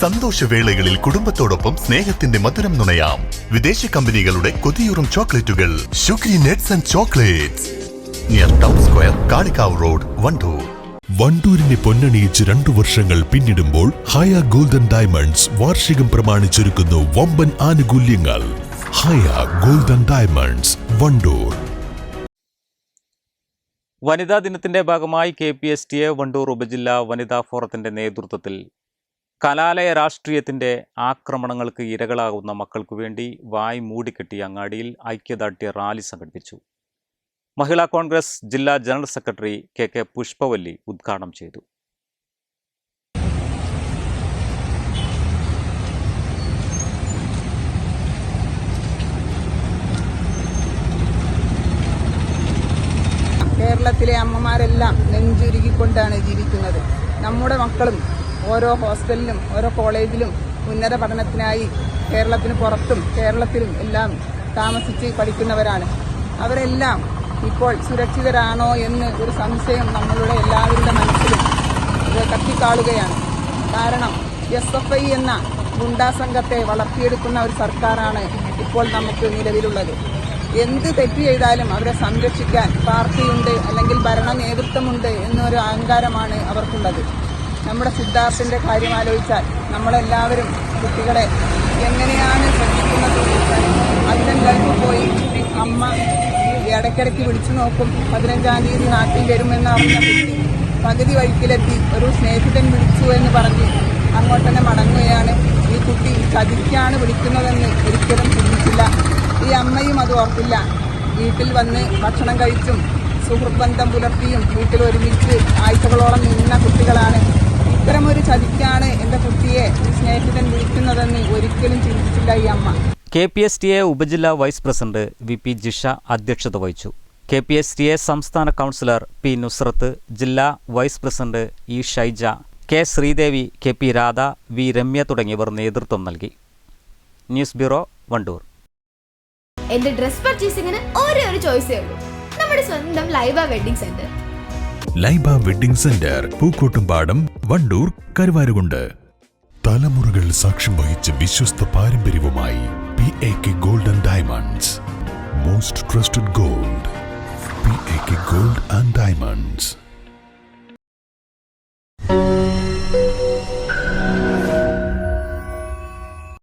സന്തോഷവേളകളിൽ കുടുംബത്തോടൊപ്പം സ്നേഹത്തിന്റെ മധുരം നുണയാം. വിദേശ കമ്പനികളുടെ കൊതിയൂറും ചോക്ലേറ്റുകൾ ഷുഗ്രി നെറ്റ്സ് and chocolates near town square, Kalikavu road, Wandoor. വണ്ടൂരിനെ പൊന്നണിയിച്ച് 2 വർഷങ്ങൾ പിന്നിടുമ്പോൾ ഹയ ഗോൾഡൻ ഡയമണ്ട്സ് വാർഷികം പ്രമാണിച്ചൊരുക്കുന്നു വമ്പൻ ആനുകൂല്യങ്ങൾ. ഹയ ഗോൾഡൻ ഡയമണ്ട്സ്, വണ്ടൂർ. വനിതാ ദിനത്തിന്റെ ഭാഗമായി KPSTA വണ്ടൂർ ഉപജില്ലാ വനിതാ ഫോറത്തിന്റെ നേതൃത്വത്തിൽ കലാലയ രാഷ്ട്രീയത്തിന്റെ ആക്രമണങ്ങൾക്ക് ഇരകളാകുന്ന മക്കൾക്കു വേണ്ടി വായ് മൂടിക്കെട്ടി അങ്ങാടിയിൽ ഐക്യദാർഢ്യ റാലി സംഘടിപ്പിച്ചു. മഹിളാ കോൺഗ്രസ് ജില്ലാ ജനറൽ സെക്രട്ടറി KK പുഷ്പവല്ലി ഉദ്ഘാടനം ചെയ്തു. കേരളത്തിലെ അമ്മമാരെല്ലാം നെഞ്ചുരുകിക്കൊണ്ടാണ് ജീവിക്കുന്നത്. നമ്മുടെ മക്കളും ഓരോ ഹോസ്റ്റലിലും ഓരോ കോളേജിലും ഉന്നത പഠനത്തിനായി കേരളത്തിന് പുറത്തും കേരളത്തിലും എല്ലാം താമസിച്ച് പഠിക്കുന്നവരാണ്. അവരെല്ലാം ഇപ്പോൾ സുരക്ഷിതരാണോ എന്ന് ഒരു സംശയം നമ്മളുടെ എല്ലാവരുടെ മനസ്സിലും കത്തിക്കാളുകയാണ്. കാരണം SFI എന്ന ഗുണ്ടാ സംഘത്തെ വളർത്തിയെടുക്കുന്ന ഒരു സർക്കാരാണ് ഇപ്പോൾ നമുക്ക് നിലവിലുള്ളത്. എന്ത് തെറ്റ് ചെയ്താലും അവരെ സംരക്ഷിക്കാൻ പാർട്ടിയുണ്ട്, അല്ലെങ്കിൽ ഭരണ നേതൃത്വമുണ്ട് എന്നൊരു അഹങ്കാരമാണ് അവർക്കുള്ളത്. നമ്മുടെ സിദ്ധാർത്ഥിന്റെ കാര്യം ആലോചിച്ചാൽ നമ്മളെല്ലാവരും കുട്ടികളെ എങ്ങനെയാണ് ശ്രദ്ധിക്കുന്നത്. അച്ഛൻ ഗൾഫിൽ പോയി, അമ്മ ഇടയ്ക്കിടയ്ക്ക് വിളിച്ചു നോക്കും. 15-ാം തീയതി നാട്ടിൽ വരുമെന്ന് അറിഞ്ഞ കുട്ടി പകുതി വഴിക്കിലെത്തി ഒരു സ്നേഹിതൻ വിളിച്ചു എന്ന് പറഞ്ഞ് അങ്ങോട്ട് തന്നെ മടങ്ങുകയാണ്. ഈ കുട്ടി ചതിക്കാണ് വിളിക്കുന്നതെന്ന് ഒരിക്കലും ചിന്തിച്ചില്ല. ഈ അമ്മയും അത് ഓർത്തില്ല. വീട്ടിൽ വന്ന് ഭക്ഷണം കഴിച്ചും സുഹൃത്ത് ബന്ധം പുലർത്തിയും വീട്ടിൽ ഒരുമിച്ച് ആഴ്ചകളോളം നിന്ന കുട്ടികളാണ്. ഇത്തരമൊരു ചതിക്കാണ് എൻ്റെ കുട്ടിയെ ഈ സ്നേഹിതൻ വിളിക്കുന്നതെന്ന് ഒരിക്കലും ചിന്തിച്ചില്ല ഈ അമ്മ. KPSTA ഉപജില്ലാ വൈസ് പ്രസിഡന്റ് VP ജിഷ അധ്യക്ഷത വഹിച്ചു. KPSTA സംസ്ഥാന കൗൺസിലർ P നുസ്രത്ത്, ജില്ലാ vice president E Shaija, K Sreedevi, KP Radha, V Ramya തുടങ്ങിയവർ നേതൃത്വം നൽകി. News bureau, Wandoor. എന്റെ ഡ്രസ് പർച്ചേസിംഗിന് ഒരേ ഒരു ചോയ്സേ ഉള്ളൂ, നമ്മുടെ സ്വന്തം Laiba wedding center. Laiba wedding center, Pookkottumpadam, Wandoor, Karuvarakundu. തലമുറകൾ സാക്ഷ്യം വഹിച്ച വിശ്വസ്ത പാരമ്പര്യവുമായി PAK gold and diamonds. Most trusted gold, PAK gold and diamonds.